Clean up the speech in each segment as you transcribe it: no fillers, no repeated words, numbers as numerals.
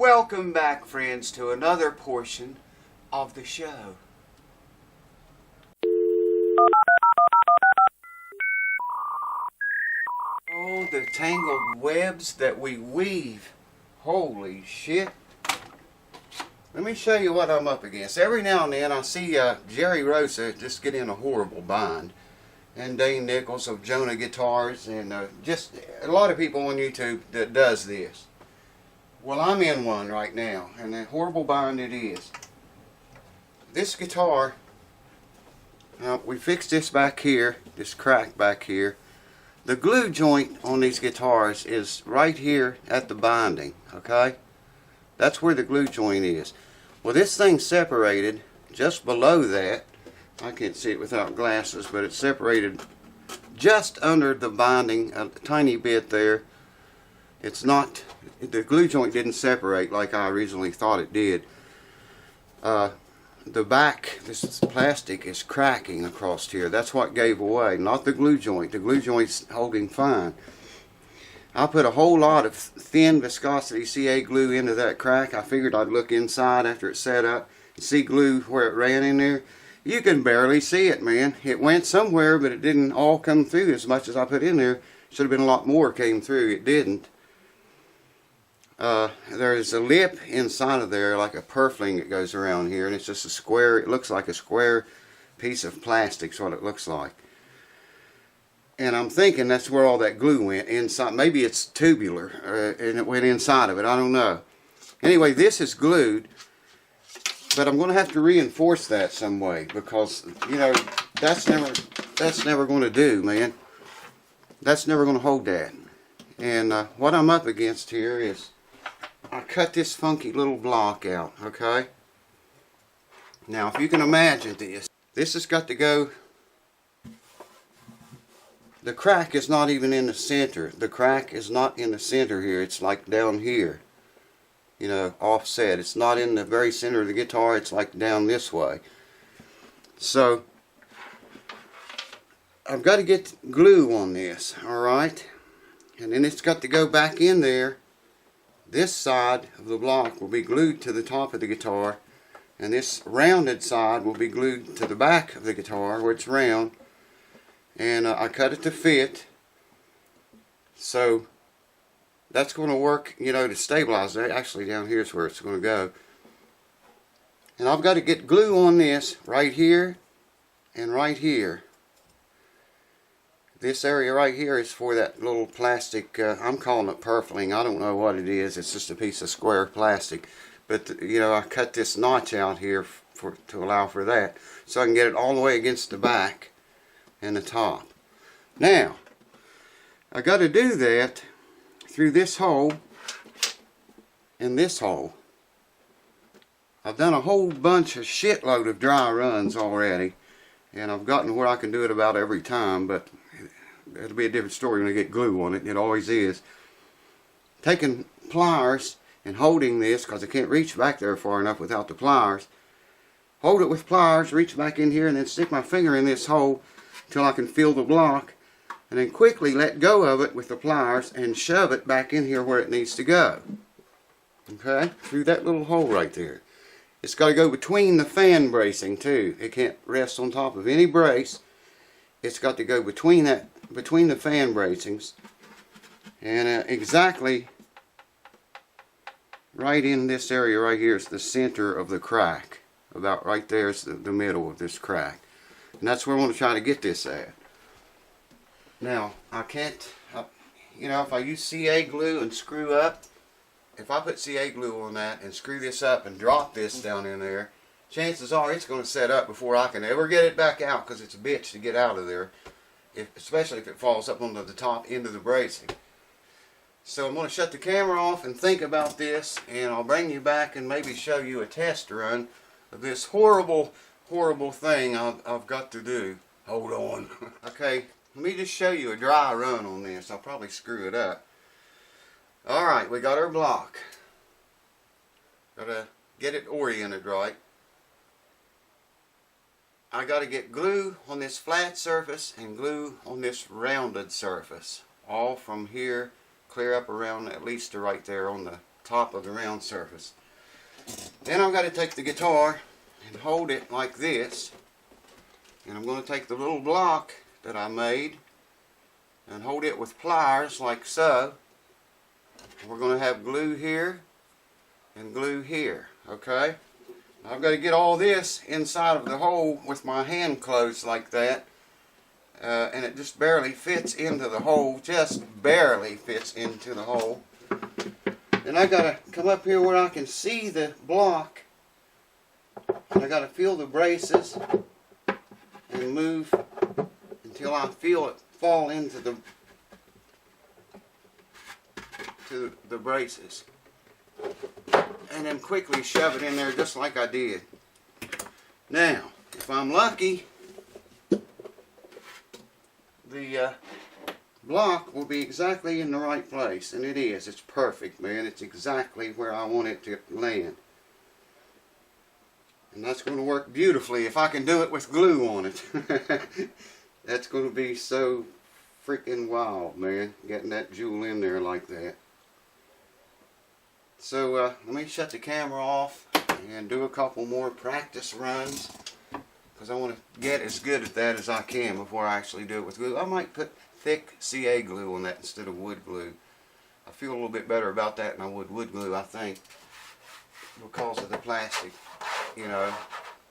Welcome back, friends, to another portion of the show. Oh, the tangled webs that we weave. Holy shit. Let me show you what I'm up against. Every now and then I see Jerry Rosa just get in a horrible bind. And Dane Nichols of Jonah Guitars, and just a lot of people on YouTube that does this. Well, I'm in one right now, and a horrible bind it is. This guitar, now we fixed this back here, this crack back here. The glue joint on these guitars is right here at the binding, okay? That's where the glue joint is. Well, this thing's separated just below that. I can't see it without glasses, but it's separated just under the binding, a tiny bit there. It's not, the glue joint didn't separate like I originally thought it did. The back, this plastic is cracking across here. That's what gave away, not the glue joint. The glue joint's holding fine. I put a whole lot of thin viscosity CA glue into that crack. I figured I'd look inside after it's set up and see glue where it ran in there. You can barely see it, man. It went somewhere, but it didn't all come through as much as I put in there. Should have been a lot more came through. It didn't. There's a lip inside of there, like a purfling that goes around here, and it's just a square. It looks like a square piece of plastic, is what it looks like. And I'm thinking that's where all that glue went inside. Maybe it's tubular, and it went inside of it. I don't know. Anyway, this is glued. But I'm going to have to reinforce that some way, because, you know, that's never going to do, man. That's never going to hold that. And what I'm up against here is I cut this funky little block out, okay? Now, if you can imagine this has got to go. The crack is not even in the center. The crack is not in the center here. It's like down here. You know, offset. It's not in the very center of the guitar. It's like down this way. So I've got to get glue on this, alright? And then it's got to go back in there. This side of the block will be glued to the top of the guitar, and this rounded side will be glued to the back of the guitar where it's round. And I cut it to fit. So that's going to work, you know, to stabilize that. Actually, down here is where it's going to go. And I've got to get glue on this right here and right here. This area right here is for that little plastic, I'm calling it purfling. I don't know what it is. It's just a piece of square plastic. But, you know, I cut this notch out here to allow for that. So I can get it all the way against the back and the top. Now, I got to do that through this hole and this hole. I've done a whole bunch of shitload of dry runs already, and I've gotten where I can do it about every time, but it'll be a different story when I get glue on it. It always is. Taking pliers and holding this, because I can't reach back there far enough without the pliers. Hold it with pliers, reach back in here, and then stick my finger in this hole until I can feel the block. And then quickly let go of it with the pliers and shove it back in here where it needs to go. Okay? Through that little hole right there. It's got to go between the fan bracing too. It can't rest on top of any brace. It's got to go between the fan bracings. And exactly right in this area right here is the center of the crack. About right there is the middle of this crack. And that's where I want to try to get this at. Now, I can't, you know, if I use CA glue and screw up, if I put CA glue on that and screw this up and drop this down in there, chances are it's going to set up before I can ever get it back out, because it's a bitch to get out of there, especially if it falls up onto the top end of the bracing. So I'm going to shut the camera off and think about this, and I'll bring you back and maybe show you a test run of this horrible, horrible thing I've got to do. Hold on. Okay. Let me just show you a dry run on this. I'll probably screw it up. Alright, we got our block. Got to get it oriented right. I got to get glue on this flat surface and glue on this rounded surface. All from here, clear up around at least to right there on top of the round surface. Then I've got to take the guitar and hold it like this, and I'm going to take the little block that I made and hold it with pliers like so. We're going to have glue here and glue here, okay? I've got to get all this inside of the hole with my hand closed like that, and it just barely fits into the hole, just barely fits into the hole. And I got to come up here where I can see the block, and I got to feel the braces and move until I feel it fall into the braces, and then quickly shove it in there just like I did. Now, if I'm lucky, the block will be exactly in the right place, and it is. It's perfect, man. It's exactly where I want it to land. And that's going to work beautifully if I can do it with glue on it. That's going to be so freaking wild, man, getting that jewel in there like that. So let me shut the camera off and do a couple more practice runs, because I want to get as good at that as I can before I actually do it with glue. I might put thick CA glue on that instead of wood glue. I feel a little bit better about that than I would wood glue, I think, because of the plastic. You know,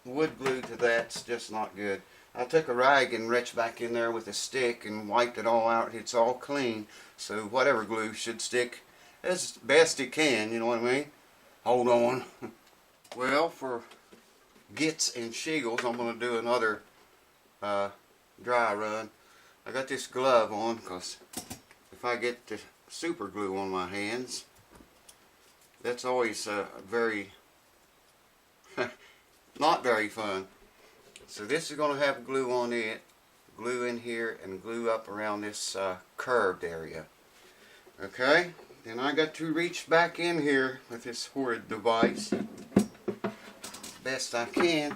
wood glue to that's just not good. I took a rag and reached back in there with a stick and wiped it all out. It's all clean, so whatever glue should stick as best it can, you know what I mean? Hold on. Well, for gits and shiggles, I'm going to do another dry run. I got this glove on because if I get the super glue on my hands, that's always very not very fun. So this is going to have glue on it, glue in here, and glue up around this curved area. Okay, then I got to reach back in here with this horrid device best I can.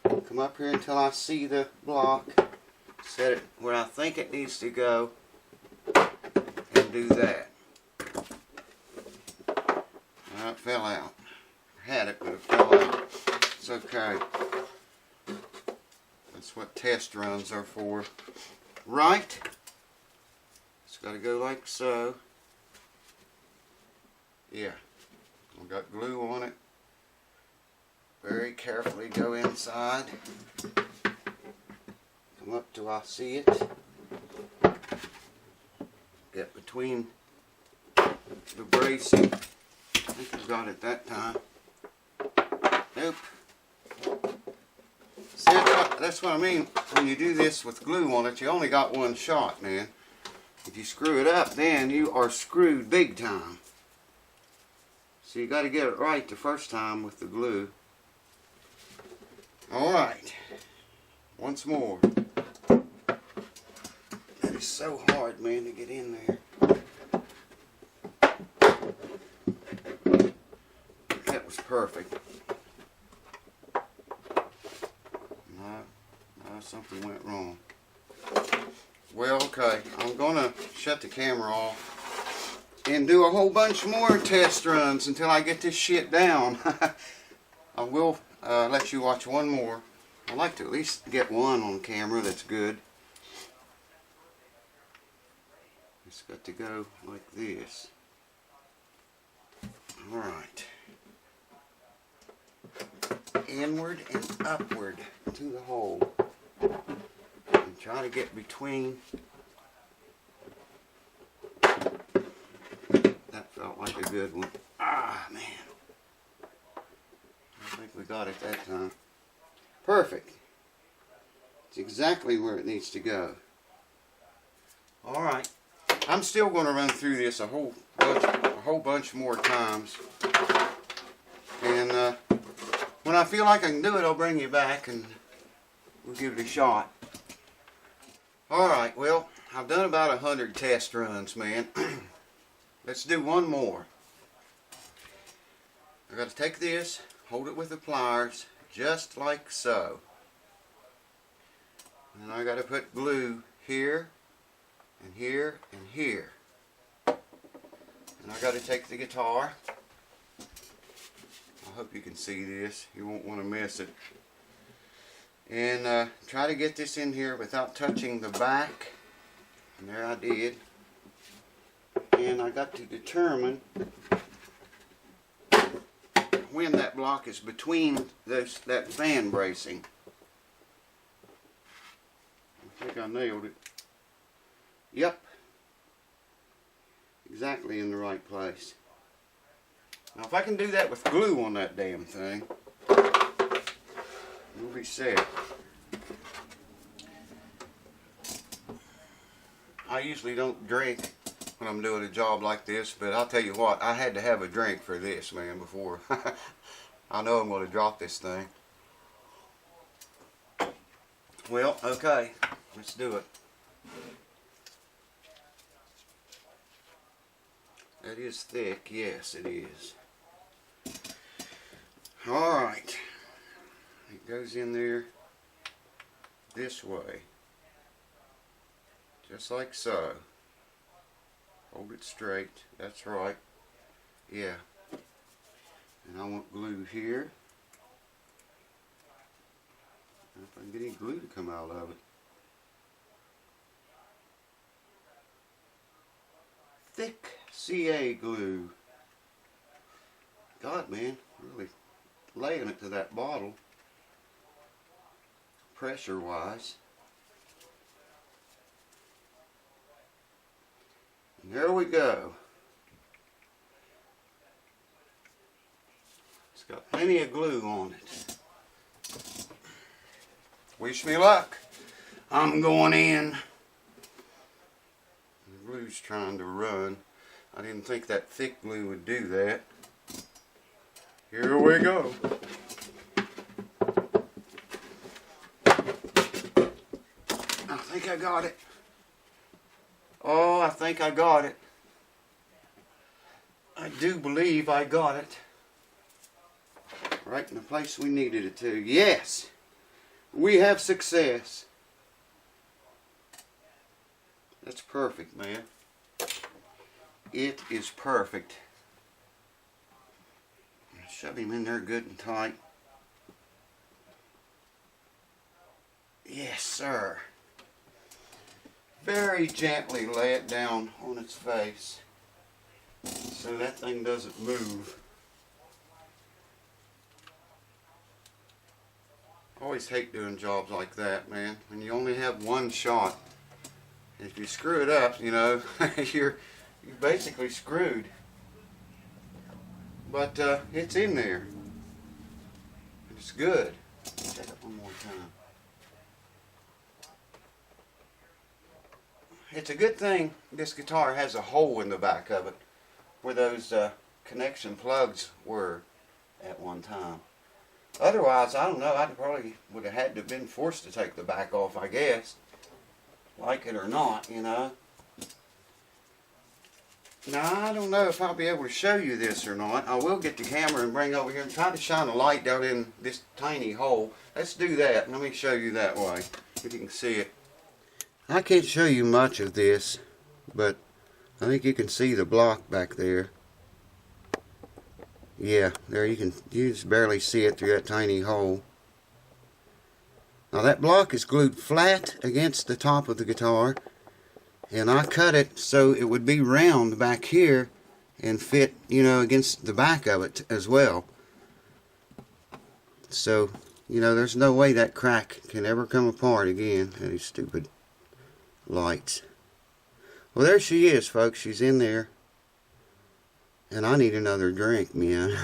Come up here until I see the block, set it where I think it needs to go, and do that. Well, it fell out. I had it, but it fell out. It's okay. That's what test runs are for. Right? It's got to go like so. Yeah. I've got glue on it. Very carefully go inside. Come up till I see it. Get between the bracing. I think I got it that time. Nope. See, that's what I mean. When you do this with glue on it, you only got one shot, man. If you screw it up, then you are screwed big time. So you got to get it right the first time with the glue. Alright. Once more. That is so hard, man, to get in there. That was perfect. No, something went wrong. Well, okay. I'm going to shut the camera off and do a whole bunch more test runs until I get this shit down. I will let you watch one more. I'd like to at least get one on camera that's good. It's got to go like this. Alright. Inward and upward to the hole. And try to get between. That felt like a good one. Ah, man. I think we got it that time. Perfect. It's exactly where it needs to go. Alright. I'm still going to run through this a whole bunch more times. And when I feel like I can do it, I'll bring you back and we'll give it a shot. Alright, well, I've done about 100 test runs, man. Let's do one more. I've got to take this, hold it with the pliers, just like so. And I got to put glue here, and here, and here. And I got to take the guitar. I hope you can see this. You won't want to miss it. And try to get this in here without touching the back. And there I did. And I got to determine when that block is between that fan bracing. I think I nailed it. Yep. Exactly in the right place. Now if I can do that with glue on that damn thing, we'll be set. I usually don't drink when I'm doing a job like this, but I'll tell you what, I had to have a drink for this, man, before. I know I'm going to drop this thing. Well, okay, let's do it. That is thick, yes it is. Alright, it goes in there this way, just like so. Hold it straight, that's right, yeah. And I want glue here. If I can get any glue to come out of it. Thick CA glue. God, man, really laying it to that bottle, pressure wise. And there we go. It's got plenty of glue on it. Wish me luck. I'm going in. The glue's trying to run. I didn't think that thick glue would do that. Here we go. I think I got it. Oh, I think I got it. I do believe I got it. Right in the place we needed it to. Yes! We have success. That's perfect, man. It is perfect. Shove him in there good and tight. Yes, sir. Very gently lay it down on its face so that thing doesn't move. I always hate doing jobs like that, man. When you only have one shot. If you screw it up, you know, you're basically screwed. But it's in there. It's good. Check it one more time. It's a good thing this guitar has a hole in the back of it where those connection plugs were at one time. Otherwise, I don't know, I probably would have had to have been forced to take the back off, I guess. Like it or not, you know. Now, I don't know if I'll be able to show you this or not. I will get the camera and bring over here and try to shine a light down in this tiny hole. Let's do that. Let me show you that way, if you can see it. I can't show you much of this, but I think you can see the block back there. Yeah, there you just barely see it through that tiny hole. Now that block is glued flat against the top of the guitar, and I cut it so it would be round back here and fit, you know, against the back of it as well. So, you know, there's no way that crack can ever come apart again. These stupid lights. Well, there she is, folks. She's in there. And I need another drink, man.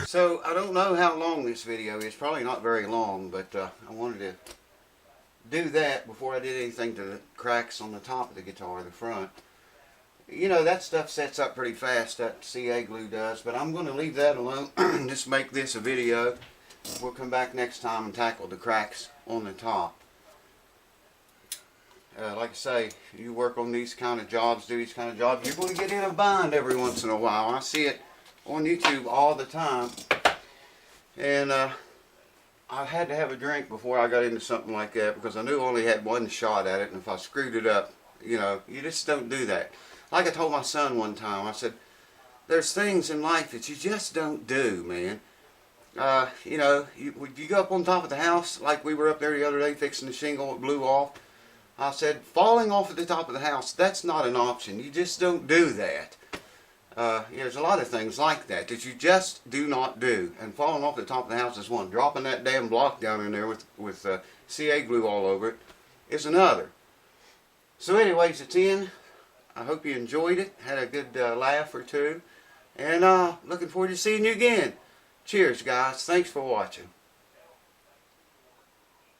So, I don't know how long this video is. Probably not very long, but I wanted to do that before I did anything to the cracks on the top of the guitar, the front. You know, that stuff sets up pretty fast, that CA glue does, but I'm going to leave that alone. Just make this a video. We'll come back next time and tackle the cracks on the top. Like I say, you work on these kind of jobs, do these kind of jobs, you're going to get in a bind every once in a while. I see it on YouTube all the time. And I had to have a drink before I got into something like that because I knew I only had one shot at it, and if I screwed it up, you know, you just don't do that. like I told my son one time, I said, there's things in life that you just don't do, man. You know, you go up on top of the house, like we were up there the other day fixing the shingle, it blew off. I said, falling off at the top of the house, that's not an option. You just don't do that. There's a lot of things like that that you just do not do. And falling off the top of the house is one. Dropping that damn block down in there with CA glue all over it is another. So anyways, it's in. I hope you enjoyed it. Had a good laugh or two. And looking forward to seeing you again. Cheers, guys. Thanks for watching.